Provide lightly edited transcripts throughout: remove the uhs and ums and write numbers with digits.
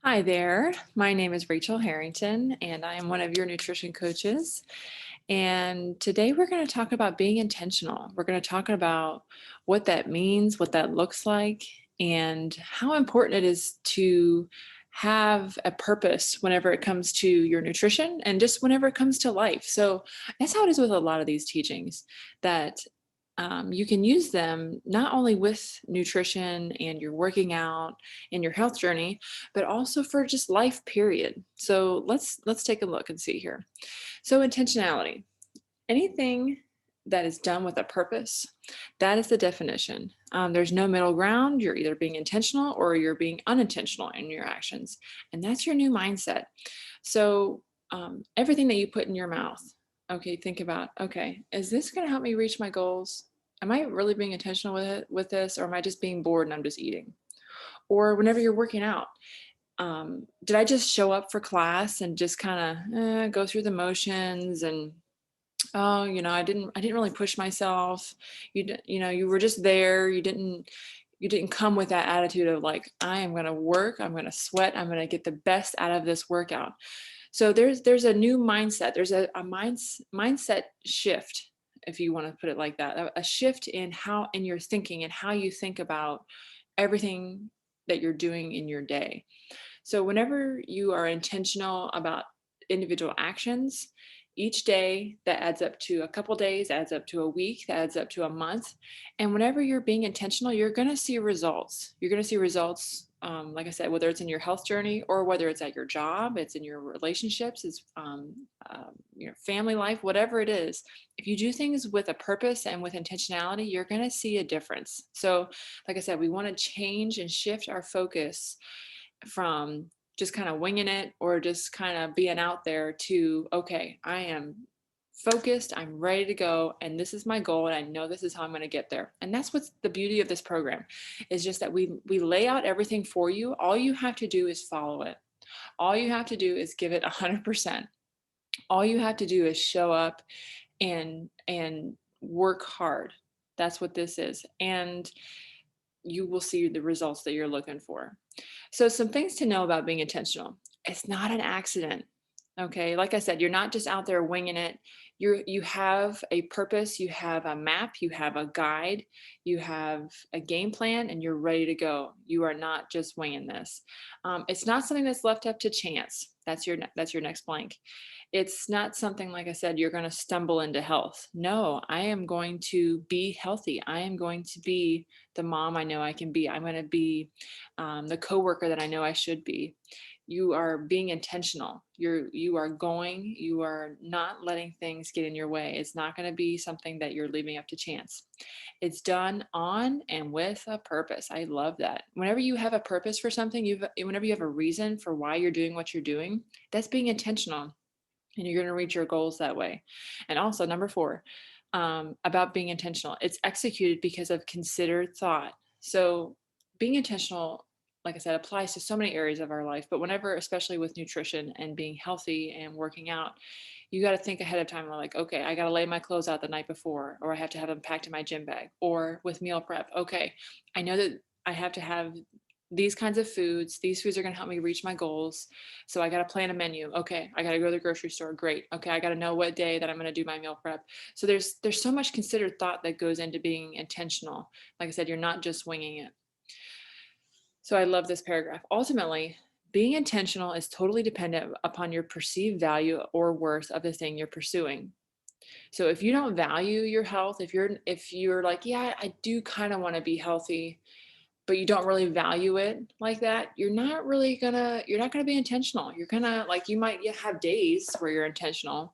Hi there. My name is Rachel Harrington, and I am one of your nutrition coaches. And today we're going to talk about being intentional. We're going to talk about what that means, what that looks like, and how important it is to have a purpose whenever it comes to your nutrition and just whenever it comes to life. So that's how it is with a lot of these teachings that you can use them not only with nutrition and your working out and your health journey, but also for just life period. So let's take a look and see here. So intentionality, anything that is done with a purpose, that is the definition. There's no middle ground. You're either being intentional or you're being unintentional in your actions, and that's your new mindset. So everything that you put in your mouth, okay, think about, okay, is this going to help me reach my goals? Am I really being intentional with this, or am I just being bored and I'm just eating? Or whenever you're working out, did I just show up for class and just kind of go through the motions and oh, I didn't really push myself. You were just there. You didn't come with that attitude of like, I am going to work, I'm going to sweat, I'm going to get the best out of this workout. So there's a new mindset. There's a mindset shift, if you want to put it like that, a shift in your thinking and how you think about everything that you're doing in your day. So whenever you are intentional about individual actions, each day that adds up to a couple days, adds up to a week, that adds up to a month. And whenever you're being intentional, you're going to see results. You're going to see results, like I said, whether it's in your health journey or whether it's at your job, it's in your relationships, it's your family life, whatever it is. If you do things with a purpose and with intentionality, you're going to see a difference. So, like I said, we want to change and shift our focus from just kind of winging it or just kind of being out there to, okay, I am focused, I'm ready to go, and this is my goal, and I know this is how I'm going to get there. And that's what's the beauty of this program, is just that we lay out everything for you. All you have to do is follow it. All you have to do is give it 100%. All you have to do is show up and work hard. That's what this is. And you will see the results that you're looking for. So, some things to know about being intentional: it's not an accident. Okay. Like I said, you're not just out there winging it. You have a purpose, you have a map, you have a guide, you have a game plan, and you're ready to go. You are not just winging this. It's not something that's left up to chance. That's your next blank. It's not something, like I said, you're going to stumble into health. No, I am going to be healthy. I am going to be the mom I know I can be. I'm going to be the coworker that I know I should be. You are being intentional. You are not letting things get in your way. It's not going to be something that you're leaving up to chance. It's done on and with a purpose. I love that. Whenever you have a purpose for something, whenever you have a reason for why you're doing what you're doing, that's being intentional, and you're going to reach your goals that way. And also, number four, about being intentional, it's executed because of considered thought. So being intentional, like I said, applies to so many areas of our life, but whenever, especially with nutrition and being healthy and working out, you got to think ahead of time. Like, okay, I got to lay my clothes out the night before, or I have to have them packed in my gym bag. Or with meal prep, okay, I know that I have to have these kinds of foods. These foods are going to help me reach my goals. So I got to plan a menu. Okay, I got to go to the grocery store. Great. Okay, I got to know what day that I'm going to do my meal prep. So there's so much considered thought that goes into being intentional. Like I said, you're not just winging it. So I love this paragraph. Ultimately, being intentional is totally dependent upon your perceived value or worth of the thing you're pursuing. So if you don't value your health, if you're like, yeah, I do kind of want to be healthy, but you don't really value it like that, you're not gonna be intentional. You're gonna, like, you might have days where you're intentional,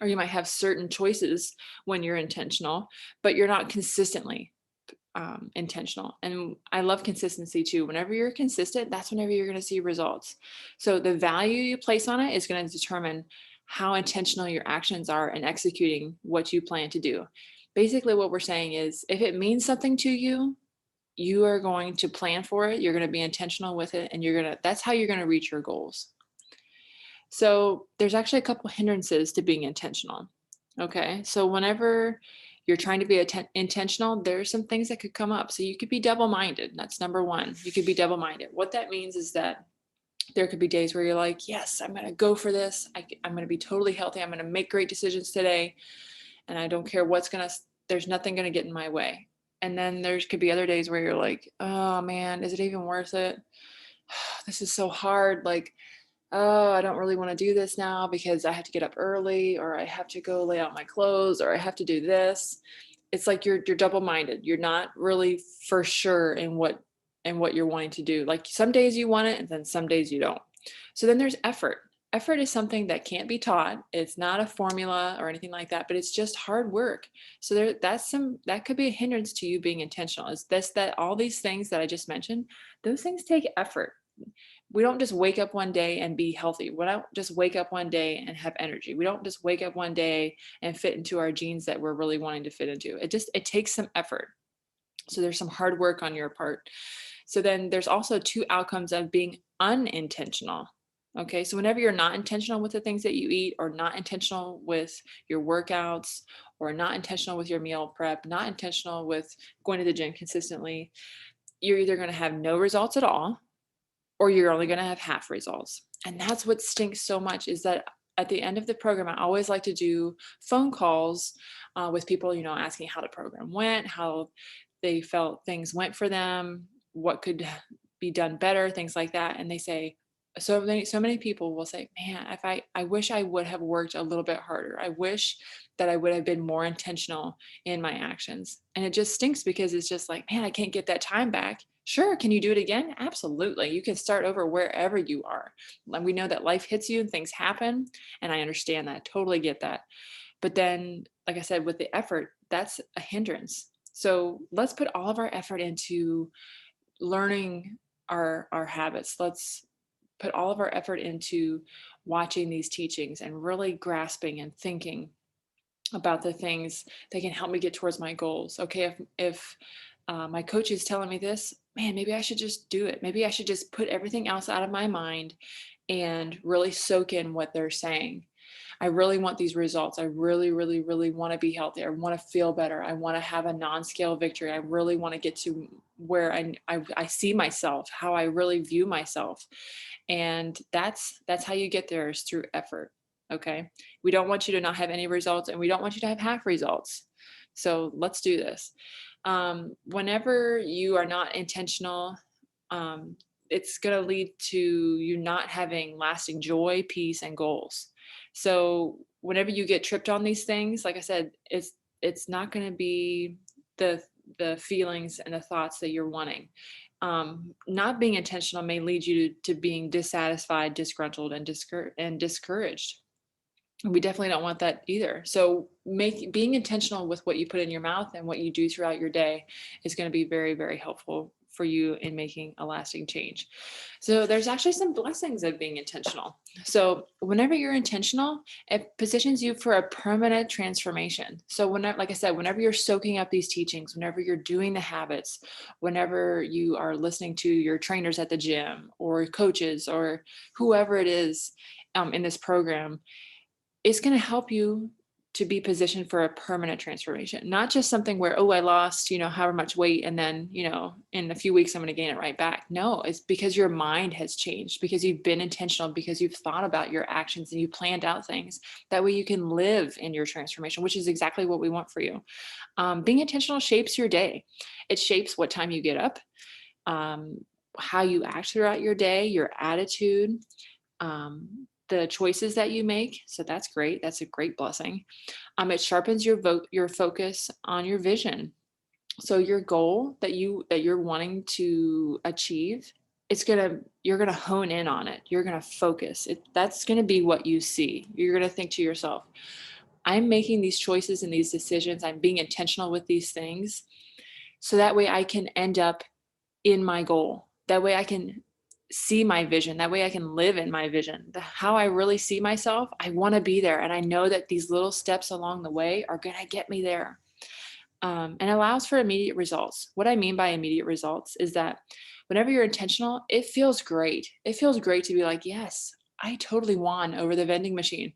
or you might have certain choices when you're intentional, but you're not consistently intentional. And I love consistency too. Whenever you're consistent, that's whenever you're going to see results. So the value you place on it is going to determine how intentional your actions are in executing what you plan to do. Basically, what we're saying is, if it means something to you, you are going to plan for it. You're going to be intentional with it, and that's how you're going to reach your goals. So there's actually a couple hindrances to being intentional. Okay. So whenever you're trying to be intentional, there are some things that could come up. So you could be double minded. That's number one. You could be double minded. What that means is that There could be days where you're like, yes, I'm going to go for this. I'm going to be totally healthy. I'm going to make great decisions today. And I don't care there's nothing going to get in my way. And then there's could be other days where you're like, oh man, is it even worth it? This is so hard. Like, oh, I don't really want to do this now because I have to get up early, or I have to go lay out my clothes, or I have to do this. It's like you're double-minded. You're not really for sure in what you're wanting to do. Like some days you want it and then some days you don't. So then there's effort. Effort is something that can't be taught. It's not a formula or anything like that, but it's just hard work. So that could be a hindrance to you being intentional. Is this that all these things that I just mentioned, those things take effort. We don't just wake up one day and be healthy. We don't just wake up one day and have energy. We don't just wake up one day and fit into our genes that we're really wanting to fit into. It takes some effort. So there's some hard work on your part. So then there's also two outcomes of being unintentional. Okay, so whenever you're not intentional with the things that you eat, or not intentional with your workouts, or not intentional with your meal prep, not intentional with going to the gym consistently, you're either going to have no results at all, or you're only going to have half results. And that's what stinks so much, is that at the end of the program, I always like to do phone calls with people, asking how the program went, how they felt things went for them, what could be done better, things like that. And they say, so many people will say, man, if I wish I would have worked a little bit harder. I wish that I would have been more intentional in my actions. And it just stinks because it's just like, man, I can't get that time back. Sure. Can you do it again? Absolutely. You can start over wherever you are. And we know that life hits you and things happen. And I understand that. Totally get that. But then, like I said, with the effort, that's a hindrance. So let's put all of our effort into learning our habits. Let's put all of our effort into watching these teachings and really grasping and thinking about the things that can help me get towards my goals. Okay, if my coach is telling me this, man, maybe I should just do it. Maybe I should just put everything else out of my mind and really soak in what they're saying. I really want these results. I really, really, really want to be healthy. I want to feel better. I want to have a non-scale victory. I really want to get to where I see myself, how I really view myself. And that's how you get there, is through effort. Okay. We don't want you to not have any results, and we don't want you to have half results. So let's do this. Whenever you are not intentional, it's going to lead to you not having lasting joy, peace, and goals. So whenever you get tripped on these things, like I said, it's not going to be the the feelings and the thoughts that you're wanting. Not being intentional may lead you to being dissatisfied, disgruntled, and discouraged. We definitely don't want that either. So being intentional with what you put in your mouth and what you do throughout your day is going to be very, very helpful for you in making a lasting change. So there's actually some blessings of being intentional. So whenever you're intentional, it positions you for a permanent transformation. So whenever, like I said, whenever you're soaking up these teachings, whenever you're doing the habits, whenever you are listening to your trainers at the gym or coaches or whoever it is in this program, it's going to help you to be positioned for a permanent transformation, not just something where, oh, I lost, however much weight, and then, in a few weeks, I'm going to gain it right back. No, it's because your mind has changed, because you've been intentional, because you've thought about your actions and you planned out things. That way you can live in your transformation, which is exactly what we want for you. Being intentional shapes your day. It shapes what time you get up, how you act throughout your day, your attitude, the choices that you make. So that's great. That's a great blessing. It sharpens your focus on your vision. So your goal that you're wanting to achieve, you're gonna hone in on it. You're gonna focus. That's gonna be what you see. You're gonna think to yourself, I'm making these choices and these decisions. I'm being intentional with these things. So that way I can end up in my goal. That way I can see my vision. That way I can live in my vision. How I really see myself, I want to be there. And I know that these little steps along the way are going to get me there. And allows for immediate results. What I mean by immediate results is that whenever you're intentional, it feels great. It feels great to be like, yes, I totally won over the vending machine.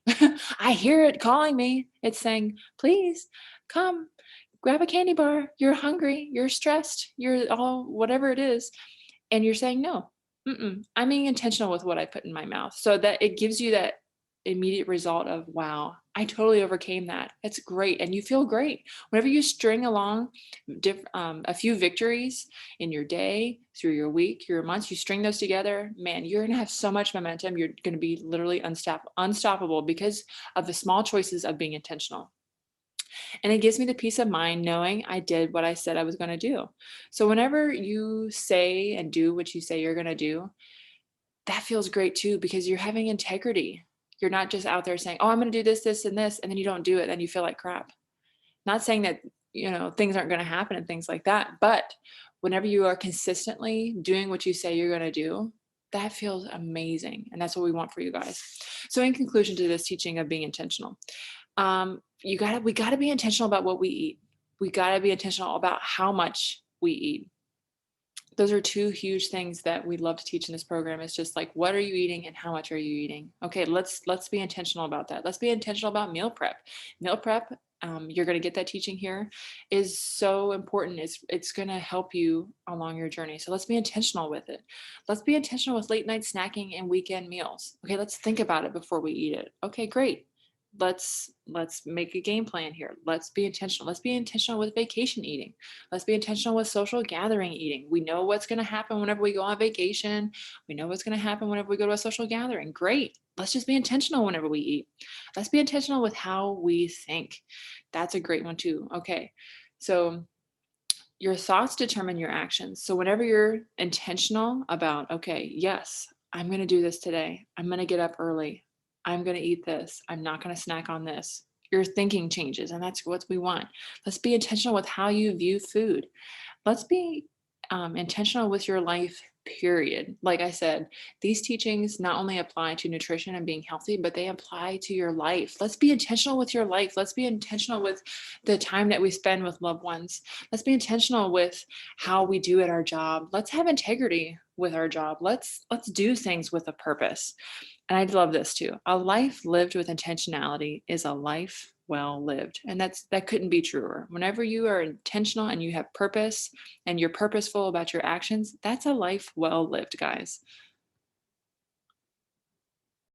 I hear it calling me. It's saying, please come grab a candy bar. You're hungry. You're stressed. You're all whatever it is. And you're saying no. I'm being intentional with what I put in my mouth so that it gives you that immediate result of, wow, I totally overcame that. It's great. And you feel great. Whenever you string along a few victories in your day, through your week, your months, you string those together, man, you're going to have so much momentum. You're going to be literally unstoppable because of the small choices of being intentional. And it gives me the peace of mind knowing I did what I said I was going to do. So whenever you say and do what you say you're going to do, that feels great too because you're having integrity. You're not just out there saying, "Oh, I'm going to do this, this, and this," and then you don't do it, and you feel like crap. Not saying that, things aren't going to happen and things like that, but whenever you are consistently doing what you say you're going to do, that feels amazing, and that's what we want for you guys. So, in conclusion to this teaching of being intentional, we got to be intentional about what we eat. We got to be intentional about how much we eat. Those are two huge things that we love to teach in this program. It's just like, what are you eating and how much are you eating? Okay, let's be intentional about that. Let's be intentional about meal prep. Meal prep, you're going to get that teaching here, is so important. It's going to help you along your journey. So let's be intentional with it. Let's be intentional with late night snacking and weekend meals. Okay, let's think about it before we eat it. Okay, great. Let's make a game plan here. Let's be intentional. Let's be intentional with vacation eating. Let's be intentional with social gathering eating. We know what's going to happen whenever we go on vacation. We know what's going to happen whenever we go to a social gathering. Great. Let's just be intentional whenever we eat. Let's be intentional with how we think. That's a great one too. Okay. So your thoughts determine your actions. So whenever you're intentional about, okay, yes, I'm going to do this today. I'm going to get up early. I'm going to eat this. I'm not going to snack on this. Your thinking changes, and that's what we want. Let's be intentional with how you view food. Let's be intentional with your life, period. Like I said, these teachings not only apply to nutrition and being healthy, but they apply to your life. Let's be intentional with your life. Let's be intentional with the time that we spend with loved ones. Let's be intentional with how we do at our job. Let's have integrity with our job. Let's do things with a purpose. And I love this too. A life lived with intentionality is a life well lived. And that couldn't be truer. Whenever you are intentional and you have purpose and you're purposeful about your actions, that's a life well lived, guys.